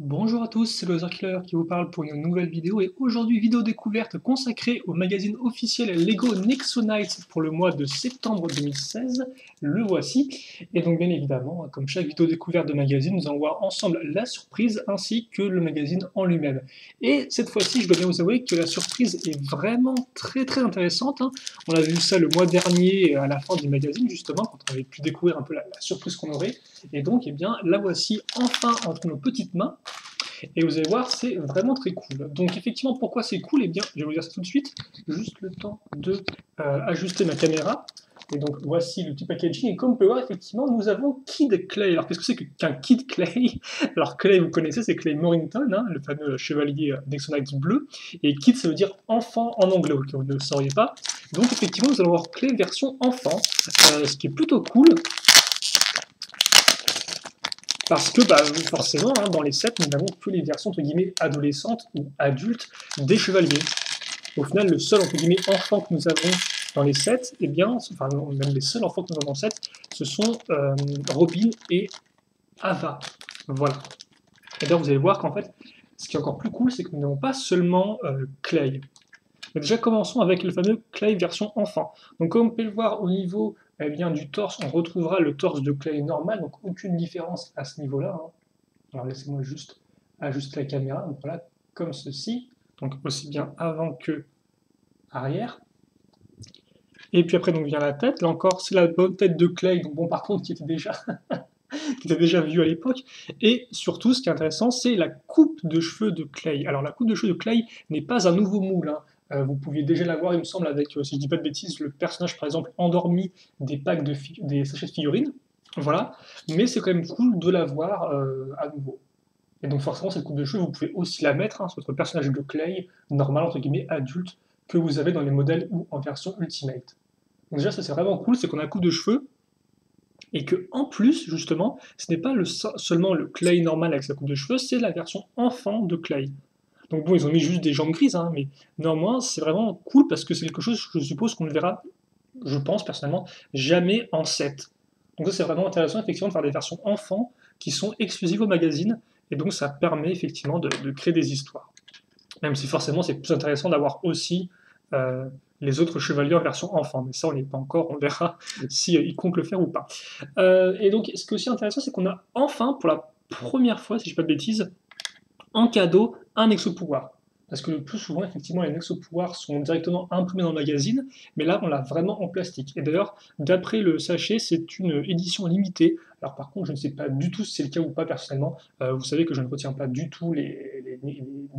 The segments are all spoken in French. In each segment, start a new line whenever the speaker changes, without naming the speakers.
Bonjour à tous, c'est le Killer qui vous parle pour une nouvelle vidéo et aujourd'hui vidéo découverte consacrée au magazine officiel Lego Nexo-Knights pour le mois de septembre 2016, le voici. Et donc bien évidemment, comme chaque vidéo découverte de magazine, nous allons voir ensemble la surprise ainsi que le magazine en lui-même. Et cette fois-ci, je dois bien vous avouer que la surprise est vraiment très intéressante, hein. On a vu ça le mois dernier à la fin du magazine justement, quand on avait pu découvrir un peu la surprise qu'on aurait. Et donc, eh bien, la voici enfin entre nos petites mains. Et vous allez voir, c'est vraiment très cool. Donc effectivement, pourquoi c'est cool? Eh bien, je vais vous dire ça tout de suite. Juste le temps de ajuster ma caméra. Et donc voici le petit packaging. Et comme on peut voir, effectivement, nous avons Kid Clay. Alors qu'est-ce que c'est qu'un Kid Clay? Alors Clay, vous connaissez, c'est Clay Morrington, hein, le fameux chevalier Nexo-Knights bleu. Et Kid, ça veut dire enfant en anglais, ok, vous ne le sauriez pas. Donc effectivement, nous allons avoir Clay version enfant, ce qui est plutôt cool. Parce que forcément, hein, dans les sets, nous n'avons que les versions entre guillemets adolescentes ou adultes des chevaliers. Au final, le seul entre guillemets enfant que nous avons dans les sets, eh bien, enfin même les seuls enfants que nous avons dans le set, ce sont Robin et Ava. Voilà. Et d'ailleurs, vous allez voir qu'en fait, ce qui est encore plus cool, c'est que nous n'avons pas seulement Clay. Mais déjà, commençons avec le fameux Clay version enfant. Donc, comme vous pouvez le voir au niveau du torse, on retrouvera le torse de Clay normal, donc aucune différence à ce niveau-là, hein. Alors, laissez-moi juste ajuster la caméra. Donc, voilà, comme ceci. Donc, aussi bien avant que arrière. Et puis après, donc vient la tête. Là encore, c'est la bonne tête de Clay, donc bon, par contre, qui était déjà vue à l'époque. Et surtout, ce qui est intéressant, c'est la coupe de cheveux de Clay. Alors, la coupe de cheveux de Clay n'est pas un nouveau moule, hein. Vous pouviez déjà la voir, il me semble, avec, si je dis pas de bêtises, le personnage, par exemple, endormi des packs des sachets de figurines. Voilà. Mais c'est quand même cool de la voir à nouveau. Et donc, forcément, cette coupe de cheveux, vous pouvez aussi la mettre, hein, sur votre personnage de Clay, normal, entre guillemets, adulte, que vous avez dans les modèles ou en version Ultimate. Donc, déjà, ça c'est vraiment cool, c'est qu'on a la coupe de cheveux, et que en plus, justement, ce n'est pas seulement le Clay normal avec sa coupe de cheveux, c'est la version enfant de Clay. Donc bon, ils ont mis juste des jambes grises, hein, mais néanmoins, c'est vraiment cool parce que c'est quelque chose, je suppose, qu'on ne verra, je pense personnellement, jamais en set. Donc ça, c'est vraiment intéressant, effectivement, de faire des versions enfants qui sont exclusives au magazine, et donc ça permet effectivement de créer des histoires. Même si forcément, c'est plus intéressant d'avoir aussi euh, les autres chevaliers en version enfant, mais ça, on n'est pas encore, on verra si ils comptent le faire ou pas. Et donc, ce qui est aussi intéressant, c'est qu'on a enfin, pour la première fois, si je ne dis pas de bêtises, en cadeau, un exo-pouvoir. Parce que le plus souvent, effectivement, les exo-pouvoirs sont directement imprimés dans le magazine, mais là, on l'a vraiment en plastique. Et d'ailleurs, d'après le sachet, c'est une édition limitée. Alors par contre, je ne sais pas du tout si c'est le cas ou pas personnellement. Vous savez que je ne retiens pas du tout les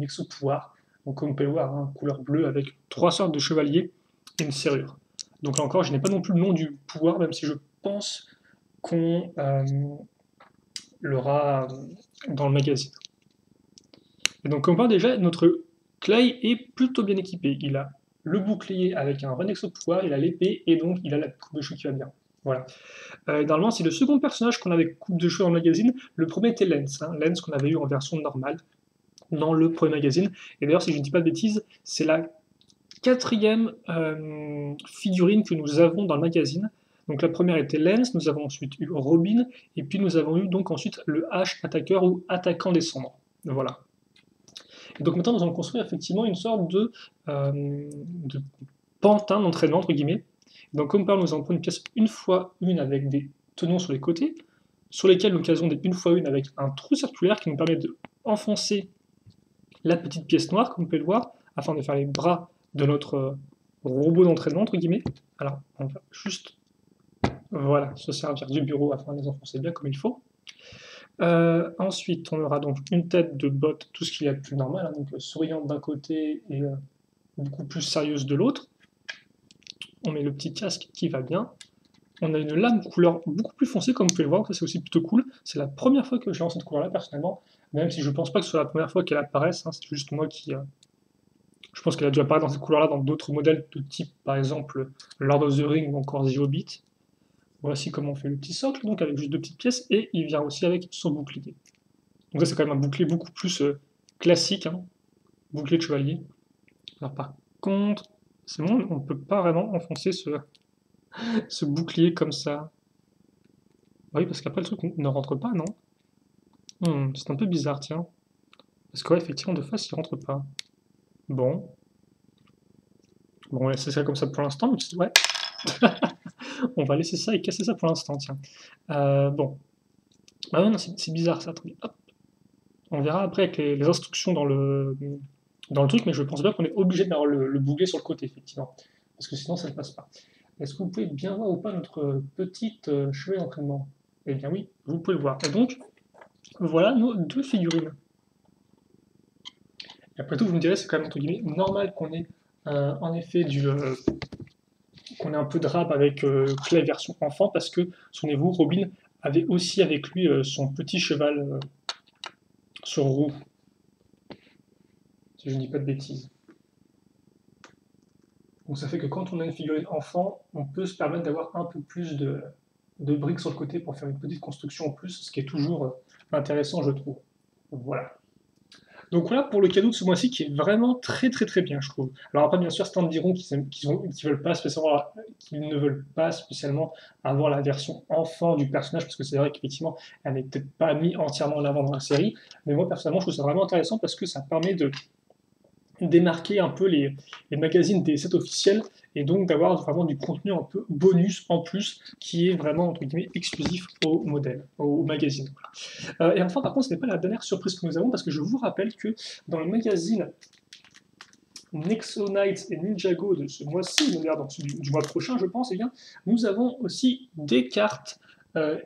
exo-pouvoirs. Donc comme vous pouvez le voir, hein, couleur bleue avec 3 sortes de chevaliers et une serrure. Donc là encore, je n'ai pas non plus le nom du pouvoir, même si je pense qu'on l'aura dans le magazine. Et donc, comme on voit déjà, notre Clay est plutôt bien équipé. Il a le bouclier avec un Renexo pouvoir, il a l'épée, et donc il a la coupe de cheveux qui va bien. Voilà. Normalement, c'est le second personnage qu'on a avec coupe de cheveux dans le magazine. Le premier était Lens, hein, Lens qu'on avait eu en version normale dans le premier magazine. Et d'ailleurs, si je ne dis pas de bêtises, c'est la quatrième figurine que nous avons dans le magazine. Donc la première était Lens, nous avons ensuite eu Robin, et puis nous avons eu donc ensuite le H attaqueur ou attaquant des cendres. Voilà. Et donc maintenant, nous allons construire effectivement une sorte de pantin d'entraînement, entre guillemets. Donc comme par nous allons prendre une pièce une fois une avec des tenons sur les côtés, sur lesquels nous casons des une fois une avec un trou circulaire qui nous permet d'enfoncer la petite pièce noire, comme vous pouvez le voir, afin de faire les bras de notre robot d'entraînement, entre guillemets. Alors, on va juste, voilà, se servir du bureau afin de les enfoncer bien comme il faut. Ensuite, on aura donc une tête de bot, tout ce qu'il y a de plus normal, hein, donc souriante d'un côté et beaucoup plus sérieuse de l'autre. On met le petit casque qui va bien. On a une lame couleur beaucoup plus foncée, comme vous pouvez le voir, ça c'est aussi plutôt cool. C'est la première fois que je lance cette couleur-là, personnellement, même si je pense pas que ce soit la première fois qu'elle apparaisse, hein, c'est juste moi qui... je pense qu'elle a dû apparaître dans cette couleur-là dans d'autres modèles de type, par exemple, Lord of the Ring ou encore The Hobbit. Voici comment on fait le petit socle, donc avec juste 2 petites pièces, et il vient aussi avec son bouclier. Donc ça c'est quand même un bouclier beaucoup plus classique, hein, bouclier de chevalier. Alors par contre, c'est bon, on ne peut pas vraiment enfoncer ce bouclier comme ça. Oui, parce qu'après le truc ne rentre pas, non? C'est un peu bizarre, tiens. Parce que, ouais, effectivement, de face, il rentre pas. Bon. Bon, on va laisser ça comme ça pour l'instant. Ouais. On va laisser ça et casser ça pour l'instant, tiens. Bon. Ah ouais, non, c'est bizarre ça. Attendez, hop. On verra après avec les instructions dans le truc, mais je pense bien qu'on est obligé d'avoir le boulet sur le côté, effectivement. Parce que sinon, ça ne passe pas. Est-ce que vous pouvez bien voir ou pas notre petite chevet d'entraînement? Eh bien oui, vous pouvez le voir. Et donc, voilà nos deux figurines. Et après tout, vous me direz, c'est quand même entre guillemets normal qu'on ait en effet qu'on ait un peu de rap avec Clay version enfant, parce que, souvenez-vous, Robin avait aussi avec lui son petit cheval sur roue, si je ne dis pas de bêtises. Donc ça fait que quand on a une figurine enfant, on peut se permettre d'avoir un peu plus de briques sur le côté pour faire une petite construction en plus, ce qui est toujours intéressant, je trouve. Voilà. Donc voilà pour le cadeau de ce mois-ci qui est vraiment très très très bien, je trouve. Alors après, bien sûr, certains diront veulent pas spécialement, qu'ils ne veulent pas spécialement avoir la version enfant du personnage, parce que c'est vrai qu'effectivement, elle n'est peut-être pas mise entièrement en avant dans la série. Mais moi, personnellement, je trouve ça vraiment intéressant parce que ça permet de démarquer un peu les magazines des sets officiels et donc d'avoir vraiment du contenu un peu bonus en plus qui est vraiment entre guillemets exclusif au modèle, au magazine. Voilà. Et enfin, par contre, ce n'est pas la dernière surprise que nous avons parce que je vous rappelle que dans le magazine Nexo Knights et Ninjago de ce mois-ci, donc du mois prochain, je pense, eh bien, nous avons aussi des cartes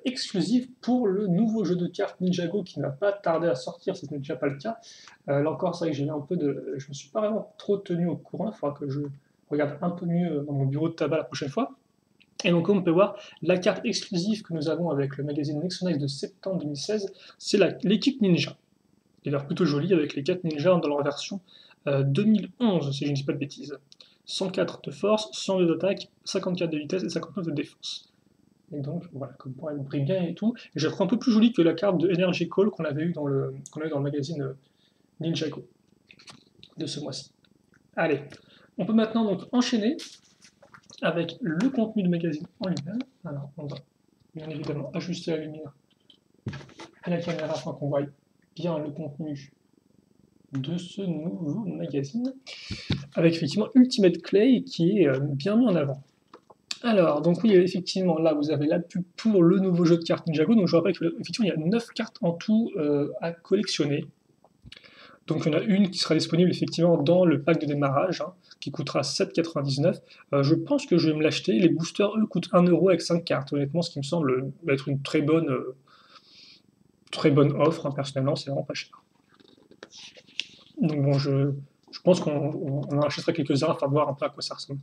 exclusives pour le nouveau jeu de cartes Ninjago qui ne va pas tarder à sortir, si ce n'est déjà pas le cas. Là encore, c'est vrai que j'ai un peu de, je me suis pas vraiment trop tenu au courant. Il faudra que je regarde un peu mieux dans mon bureau de tabac la prochaine fois. Et donc, comme on peut voir, la carte exclusive que nous avons avec le magazine Nexo Knights de septembre 2016, c'est l'équipe Ninja. Il a l'air plutôt joli avec les 4 ninjas dans leur version 2011, si je ne dis pas de bêtises. 104 de force, 102 d'attaque, 54 de vitesse et 59 de défense. Et donc, voilà, comme quoi elle brille bien et tout. Et je la trouve un peu plus jolie que la carte de Energy Call qu'on avait eu dans le magazine Ninjago de ce mois-ci. Allez, on peut maintenant donc enchaîner avec le contenu du magazine en lui-même. Alors, on va bien évidemment ajuster la lumière et la caméra afin qu'on voie bien le contenu de ce nouveau magazine, avec effectivement Ultimate Clay qui est bien mis en avant. Alors, donc oui, effectivement, là vous avez la pub pour le nouveau jeu de cartes Ninjago, donc je vous rappelle qu'effectivement il y a 9 cartes en tout à collectionner. Donc il y en a une qui sera disponible effectivement dans le pack de démarrage, hein, qui coûtera 7,99. Je pense que je vais me l'acheter. Les boosters, eux, coûtent 1€ avec 5 cartes, honnêtement, ce qui me semble être une très bonne offre, hein, personnellement, c'est vraiment pas cher. Donc bon, je pense qu'on en achètera quelques-uns afin de voir un peu à quoi ça ressemble.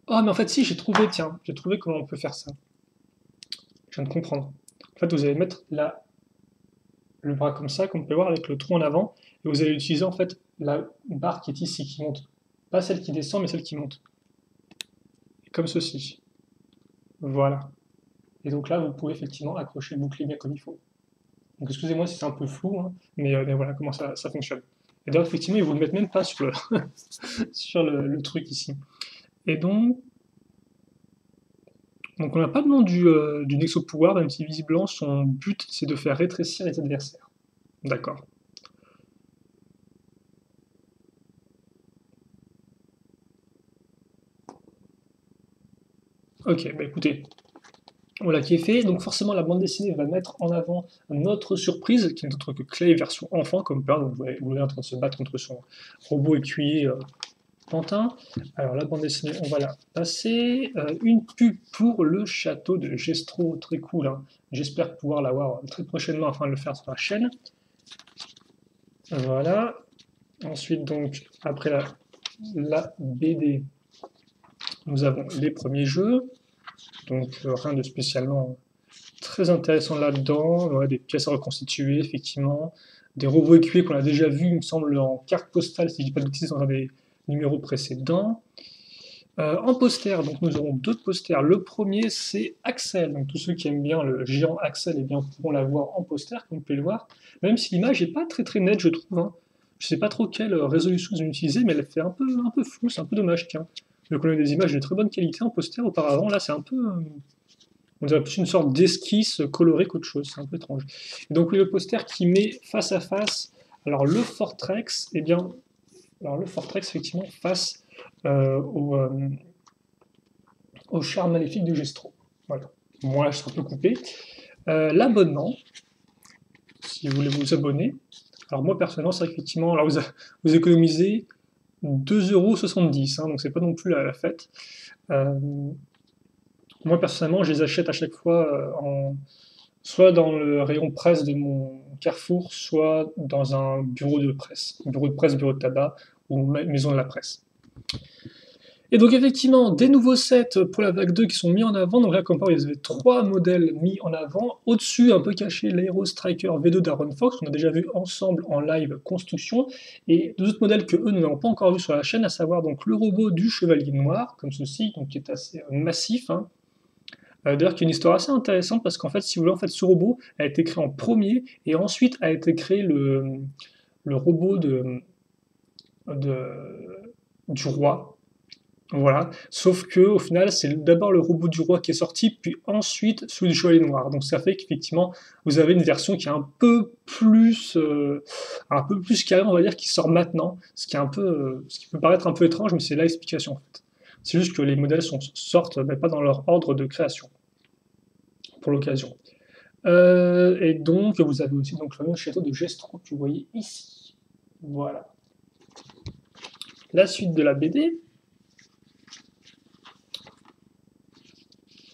Oh, mais en fait, si, j'ai trouvé, tiens, j'ai trouvé comment on peut faire ça. Je viens de comprendre. En fait, vous allez mettre le bras comme ça, comme on peut voir, avec le trou en avant, et vous allez utiliser en fait la barre qui est ici, qui monte. Pas celle qui descend, mais celle qui monte. Comme ceci. Voilà. Et donc là, vous pouvez effectivement accrocher le bouclier bien comme il faut. Donc excusez-moi si c'est un peu flou, hein, mais voilà comment ça fonctionne. Et d'ailleurs, effectivement, ils vous le mettent même pas sur sur le truc ici. Et donc on n'a pas de nom du Nexo pouvoir, même si visiblement son but c'est de faire rétrécir les adversaires. D'accord. Ok, bah écoutez, voilà qui est fait. Donc forcément la bande dessinée va mettre en avant notre surprise, qui n'est autre que Clay version enfant, comme peur. Donc vous voyez en train de se battre contre son robot écuyer Pantin. Alors la bande dessinée, on va la passer. Une pub pour le château de Gestro, très cool. Hein. J'espère pouvoir l'avoir très prochainement afin de le faire sur la chaîne. Voilà. Ensuite, donc, après la BD, nous avons les premiers jeux. Donc, rien de spécialement très intéressant là-dedans. Ouais, des pièces à reconstituer, effectivement. Des robots écuyers qu'on a déjà vus, il me semble, en carte postale, si je ne dis pas de bêtises, dans un des numéros précédents. En poster, donc nous aurons 2 posters. Le premier, c'est Axel. Donc tous ceux qui aiment bien le géant Axel, eh bien, pourront la voir en poster, comme vous pouvez le voir. Même si l'image n'est pas très très nette, je trouve. Hein. Je ne sais pas trop quelle résolution ils ont utilisé, mais elle fait un peu flou, c'est un peu dommage. Tiens. Donc on a des images de très bonne qualité en poster auparavant. Là, c'est un peu On dirait plus une sorte d'esquisse colorée qu'autre chose, c'est un peu étrange. Et donc le poster qui met face à face, alors le Fortrex, eh bien, alors le Fortrex effectivement face euh, au, euh, au char maléfique de Gestro. Voilà. Moi, je suis un peu coupé. L'abonnement, si vous voulez vous abonner. Alors moi personnellement, c'est effectivement, alors vous économisez 2,70 €, hein, donc c'est pas non plus la fête. Euh, Moi personnellement, je les achète à chaque fois soit dans le rayon presse de mon Carrefour, soit dans un bureau de presse, bureau de tabac ou maison de la presse. Et donc effectivement, des nouveaux sets pour la vague 2 qui sont mis en avant. Donc là, comme par exemple, il y avait 3 modèles mis en avant. Au-dessus, un peu caché, l'Aero Striker V2 d'Aaron Fox, qu'on a déjà vu ensemble en live construction. Et deux autres modèles que eux ne n'ont pas encore vu sur la chaîne, à savoir donc le robot du Chevalier Noir, comme ceci, donc qui est assez massif, hein. D'ailleurs, qui est une histoire assez intéressante parce qu'en fait, si vous voulez, en fait, ce robot a été créé en premier et ensuite a été créé le robot de- du roi. Voilà. Sauf que au final, c'est d'abord le robot du roi qui est sorti, puis ensuite celui du Chevalier Noir. Donc ça fait qu'effectivement, vous avez une version qui est un peu plus carrée, on va dire, qui sort maintenant, ce qui est ce qui peut paraître un peu étrange, mais c'est là l'explication en fait. C'est juste que les modèles sortent, mais pas dans leur ordre de création pour l'occasion. Et donc, vous avez aussi donc, le fameux château de Gestro que vous voyez ici. Voilà. La suite de la BD.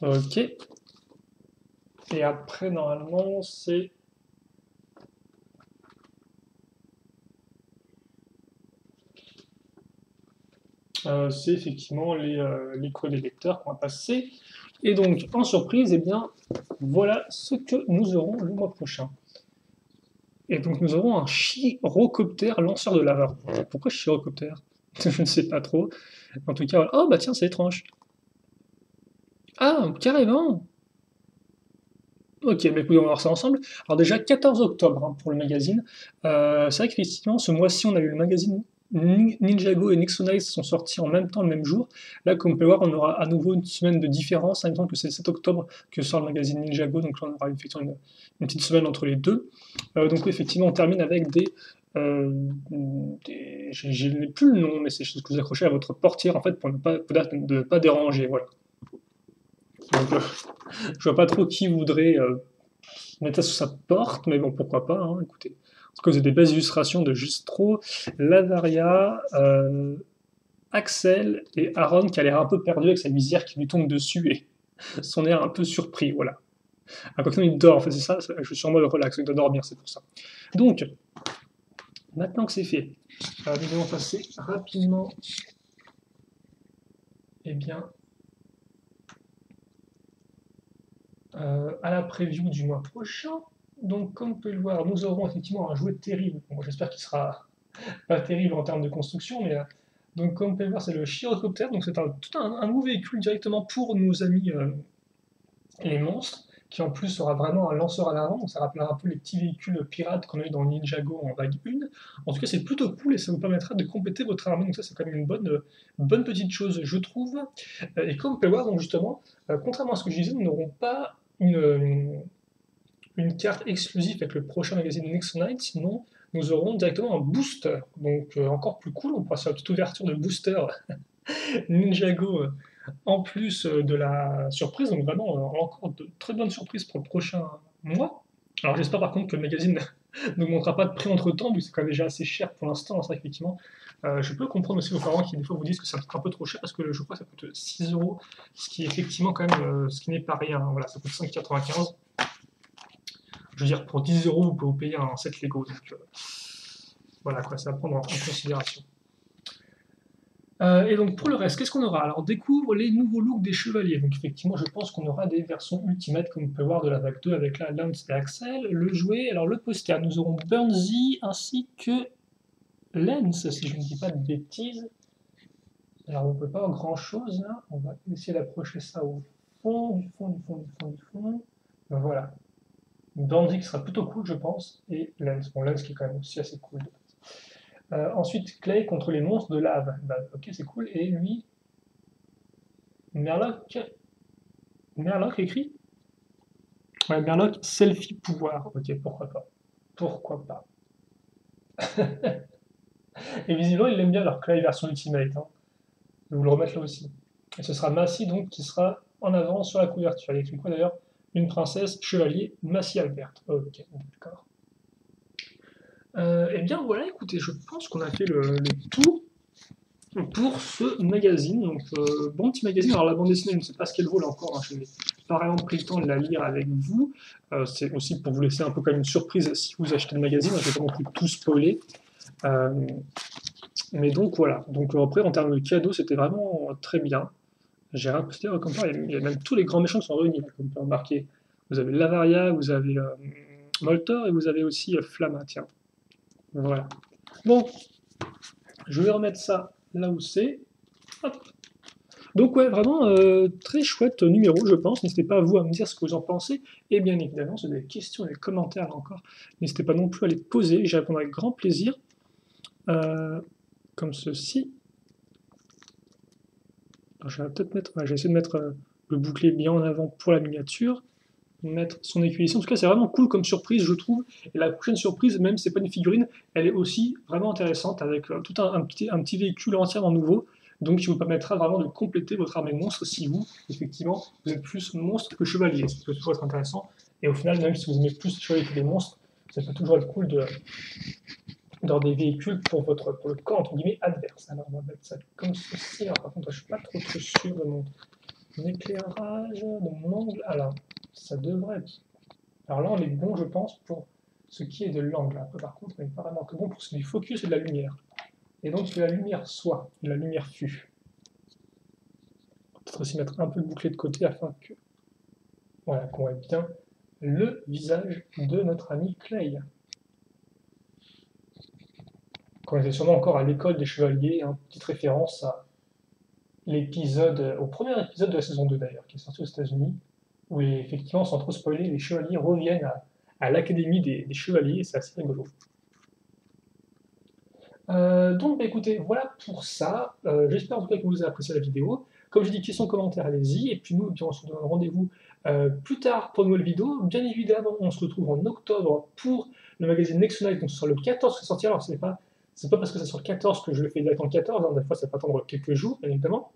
Ok. Et après, normalement, c'est effectivement les codes des lecteurs qu'on va passer. Et donc, en surprise, eh bien, voilà ce que nous aurons le mois prochain. Et donc, nous aurons un chirocoptère lanceur de lava. Pourquoi chirocoptère? Je ne sais pas trop. En tout cas, voilà. Oh, bah tiens, c'est étrange. Ah, carrément! Ok, bah écoutez, on va voir ça ensemble. Alors déjà, 14 octobre hein, pour le magazine. C'est vrai qu'effectivement, ce mois-ci, on a eu le magazine Ninjago et Nixonize sont sortis en même temps, le même jour. Là, comme on peut voir, on aura à nouveau une semaine de différence. En même temps que c'est le 7 octobre que sort le magazine Ninjago, donc là, on aura effectivement une petite semaine entre les deux. Donc oui, effectivement, on termine avec je n'ai plus le nom, mais c'est chose que vous accrochez à votre portière, en fait, pour ne pas déranger, voilà. Donc, je vois pas trop qui voudrait mettre ça sous sa porte, mais bon, pourquoi pas, hein, écoutez. En tout cas, vous avez des belles illustrations de Justro, Lavaria, Axel et Aaron qui a l'air un peu perdu avec sa visière qui lui tombe dessus et son air un peu surpris, voilà. À côté, il dort, en fait, c'est ça, je suis en mode relax, il doit dormir, c'est pour ça. Donc, maintenant que c'est fait, nous allons passer rapidement, eh bien, à la preview du mois prochain. Donc, comme vous pouvez le voir, nous aurons effectivement un jouet terrible. Bon, j'espère qu'il sera pas terrible en termes de construction, mais donc comme vous pouvez le voir, c'est le Chirocoptère. Donc, c'est un nouveau véhicule directement pour nos amis les monstres, qui en plus aura vraiment un lanceur à l'avant. Donc, ça rappellera un peu les petits véhicules pirates qu'on a eu dans Ninjago en vague 1. En tout cas, c'est plutôt cool et ça vous permettra de compléter votre armée. Donc, ça, c'est quand même une bonne petite chose, je trouve. Et comme vous pouvez le voir, donc justement, contrairement à ce que je disais, nous n'aurons pas une carte exclusive avec le prochain magazine Next Night, sinon nous aurons directement un booster. Donc encore plus cool, on pourra faire une petite ouverture de booster Ninjago en plus de la surprise. Donc vraiment encore de très bonnes surprises pour le prochain mois. Alors j'espère par contre que le magazine n'augmentera pas de prix entre temps, vu que c'est quand même déjà assez cher pour l'instant. C'est vrai qu'effectivement, je peux comprendre aussi vos parents qui des fois vous disent que ça coûte un peu trop cher parce que je crois que ça coûte 6 euros, ce qui est effectivement quand même ce qui n'est pas rien. Voilà, ça coûte 5,95. Je veux dire, pour 10 euros, vous pouvez vous payer un set Lego. Donc voilà, quoi, c'est à prendre en considération. Et donc pour le reste, qu'est-ce qu'on aura? Alors on découvre les nouveaux looks des chevaliers. Donc effectivement, je pense qu'on aura des versions ultimates, comme on peut voir de la vague 2 avec la Lance et Axel, le jouet, alors le poster. Nous aurons Burnsy ainsi que Lance, si je ne dis pas de bêtises. Alors on ne peut pas voir grand chose là. On va essayer d'approcher ça au fond, du fond, du fond, du fond, du fond. Ben, voilà. Burnsy qui sera plutôt cool, je pense, et Lance. Bon, Lance qui est quand même aussi assez cool. Ensuite, Clay contre les monstres de lave. Bah, ok, c'est cool. Et lui, Merlock, Merlock écrit. Ouais, Murloc, selfie pouvoir. Ok, pourquoi pas. Pourquoi pas. Et visiblement, ils l'aiment bien leur clay version Ultimate. Hein. Je vais vous le remettre là aussi. Et ce sera Massy donc qui sera en avant sur la couverture. Il y a écrit quoi d'ailleurs? Une princesse, chevalier, Massy Albert. Ok, d'accord. Eh bien voilà, écoutez, je pense qu'on a fait le tour pour ce magazine. Donc, bon petit magazine. Alors, la bande dessinée, je ne sais pas ce qu'elle vaut là encore. Hein. Je n'ai pas vraiment pris le temps de la lire avec vous. C'est aussi pour vous laisser un peu comme une surprise si vous achetez le magazine. Je ne vais pas non plus tout spoiler. Euh, mais donc, voilà. Donc, après, en termes de cadeaux, c'était vraiment très bien. J'ai rappelé, comme ça, il y a même tous les grands méchants qui sont réunis, là, comme on peut remarquer. Vous avez Lavaria, vous avez Moltor et vous avez aussi Flamma. Tiens, voilà. Bon, je vais remettre ça là où c'est. Hop. Donc ouais, vraiment très chouette numéro, je pense. N'hésitez pas à vous à me dire ce que vous en pensez. Et bien évidemment, si vous avez des questions, des commentaires là encore, n'hésitez pas non plus à les poser. J'y répondrai avec grand plaisir. Comme ceci. Alors, je vais peut-être mettre, ouais, je vais essayer de mettre le bouclier bien en avant pour la miniature. Mettre son écuyer ici. En tout cas, c'est vraiment cool comme surprise, je trouve. Et la prochaine surprise, même si c'est pas une figurine, elle est aussi vraiment intéressante avec tout un petit véhicule entièrement nouveau. Donc, qui vous permettra vraiment de compléter votre armée monstre si vous, effectivement, vous êtes plus monstre que chevalier. Ça peut toujours être intéressant. Et au final, même si vous aimez plus les chevaliers que les monstres, ça peut toujours être cool d'avoir des véhicules pour le camp, entre guillemets, adverse. Alors, on va mettre ça comme ceci. Alors, par contre, je suis pas trop sûr de mon éclairage, de mon angle. Alors, ça devrait être. Alors là, on est bon, je pense, pour ce qui est de l'angle. Après, par contre, on n'est pas vraiment que bon pour ce qui est du focus et de la lumière. Et donc, que la lumière soit, de la lumière fût. Peut-être aussi mettre un peu le bouclier de côté afin que, voilà, qu'on voit bien le visage de notre ami Clay. Qu'on était sûrement encore à l'école des chevaliers, hein, petite référence à l'épisode, au premier épisode de la saison 2 d'ailleurs, qui est sorti aux États-Unis, où effectivement, sans trop spoiler, les chevaliers reviennent à l'académie des chevaliers, et c'est assez rigolo. Donc, bah, écoutez, voilà pour ça. J'espère en tout cas que vous avez apprécié la vidéo. Comme je dis, questions, commentaires, allez-y. Et puis nous, eh bien, on se donne rendez-vous plus tard pour une nouvelle vidéo. Bien évidemment, on se retrouve en octobre pour le magazine Next Night. Donc, ce sera le 14 qui sortira. Alors, c'est pas parce que ça sort le 14 que je le fais directement le 14. Hein. Des fois, ça peut attendre quelques jours, bien évidemment.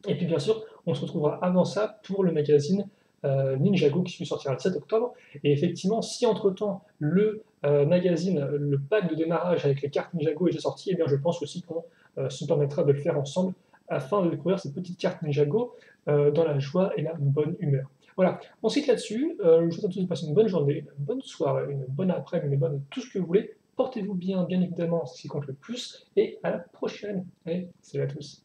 Et puis, bien sûr, on se retrouvera avant ça pour le magazine Ninjago qui sortira le 7 octobre. Et effectivement, si entre-temps, le magazine, le pack de démarrage avec les cartes Ninjago est déjà sorti, et bien je pense aussi qu'on se permettra de le faire ensemble afin de découvrir ces petites cartes Ninjago dans la joie et la bonne humeur. Voilà, on se quitte là-dessus. Je vous souhaite à tous de passer une bonne journée, une bonne soirée, une bonne après-midi, une bonne tout ce que vous voulez. Portez-vous bien, bien évidemment, c'est ce qui compte le plus. Et à la prochaine. Allez, salut à tous.